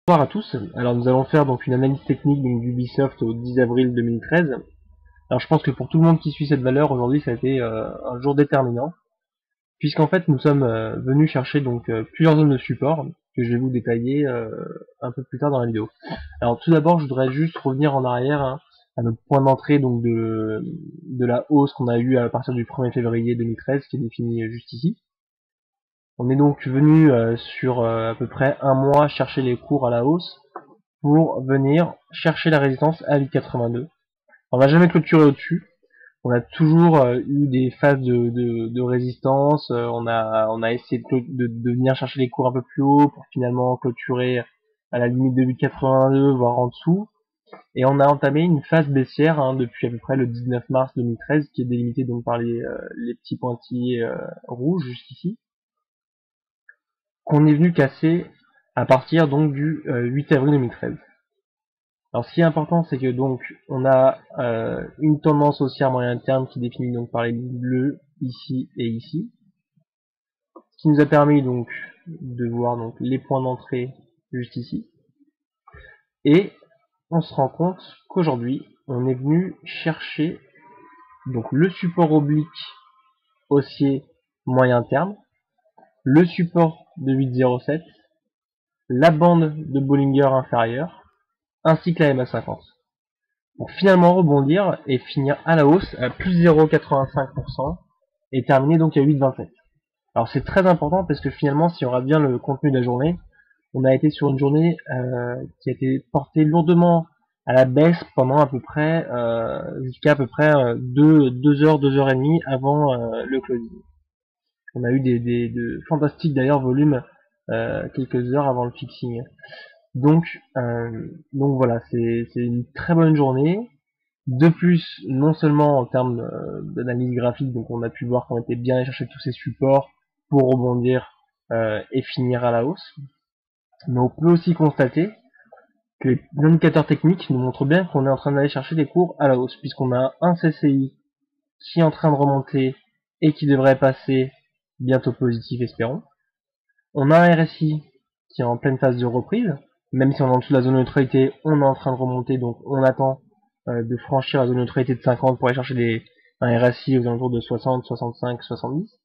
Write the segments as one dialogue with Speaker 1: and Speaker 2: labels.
Speaker 1: Bonsoir à tous. Alors nous allons faire donc une analyse technique d'Ubisoft au 10 avril 2013. Alors je pense que pour tout le monde qui suit cette valeur aujourd'hui, ça a été un jour déterminant, puisqu'en fait nous sommes venus chercher donc plusieurs zones de support que je vais vous détailler un peu plus tard dans la vidéo. Alors tout d'abord, je voudrais juste revenir en arrière à notre point d'entrée donc de la hausse qu'on a eue à partir du 1er février 2013, qui est définie juste ici. On est donc venu sur à peu près un mois chercher les cours à la hausse pour venir chercher la résistance à 8,82. On n'a jamais clôturé au-dessus. On a toujours eu des phases de résistance. On a essayé de venir chercher les cours un peu plus haut pour finalement clôturer à la limite de 8,82, voire en dessous. Et on a entamé une phase baissière depuis à peu près le 19 mars 2013, qui est délimitée donc par les petits pointillés rouges jusqu'ici, qu'on est venu casser à partir donc du 8 avril 2013. Alors ce qui est important, c'est que donc on a une tendance haussière moyen terme qui est définie donc par les lignes bleues ici et ici, ce qui nous a permis donc de voir donc les points d'entrée juste ici. Et on se rend compte qu'aujourd'hui on est venu chercher donc le support oblique haussier moyen terme, le support de 8,07, la bande de Bollinger inférieure, ainsi que la MA50. Pour finalement rebondir et finir à la hausse à plus 0,85% et terminer donc à 8,27. Alors c'est très important parce que finalement, si on regarde bien le contenu de la journée, on a été sur une journée qui a été portée lourdement à la baisse pendant à peu près jusqu'à à peu près 2 heures, 2 heures et demie avant le closing. On a eu de fantastiques d'ailleurs volumes quelques heures avant le fixing. Donc voilà, c'est une très bonne journée. De plus, non seulement en termes d'analyse graphique, donc on a pu voir qu'on était bien allé chercher tous ces supports pour rebondir et finir à la hausse, mais on peut aussi constater que les indicateurs techniques nous montrent bien qu'on est en train d'aller chercher des cours à la hausse, puisqu'on a un CCI qui est en train de remonter et qui devrait passer bientôt positif, espérons. On a un RSI qui est en pleine phase de reprise, même si on est en dessous de la zone de neutralité, on est en train de remonter, donc on attend de franchir la zone de neutralité de 50 pour aller chercher un RSI aux alentours de 60, 65, 70.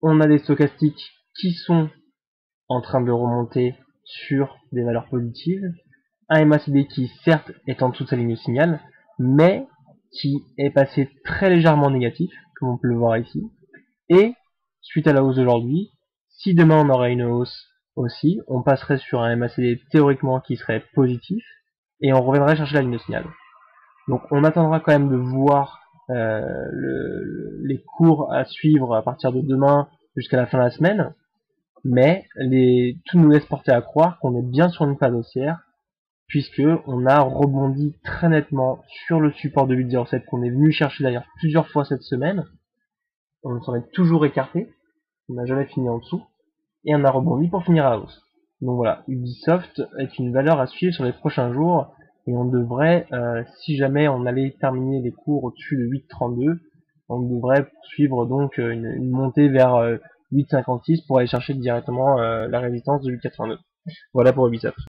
Speaker 1: On a des stochastiques qui sont en train de remonter sur des valeurs positives, un MACD qui certes est en dessous de sa ligne de signal, mais qui est passé très légèrement négatif, comme on peut le voir ici, et suite à la hausse d'aujourd'hui, si demain on aurait une hausse aussi, on passerait sur un MACD théoriquement qui serait positif, et on reviendrait chercher la ligne de signal. Donc on attendra quand même de voir les cours à suivre à partir de demain jusqu'à la fin de la semaine, mais tout nous laisse porter à croire qu'on est bien sur une phase haussière, puisque on a rebondi très nettement sur le support de 8,07 qu'on est venu chercher d'ailleurs plusieurs fois cette semaine. On s'en est toujours écarté, on n'a jamais fini en dessous, et on a rebondi pour finir à la hausse. Donc voilà, Ubisoft est une valeur à suivre sur les prochains jours, et on devrait, si jamais on allait terminer les cours au-dessus de 8,32, on devrait poursuivre donc une montée vers 8,56 pour aller chercher directement la résistance de 8,82. Voilà pour Ubisoft.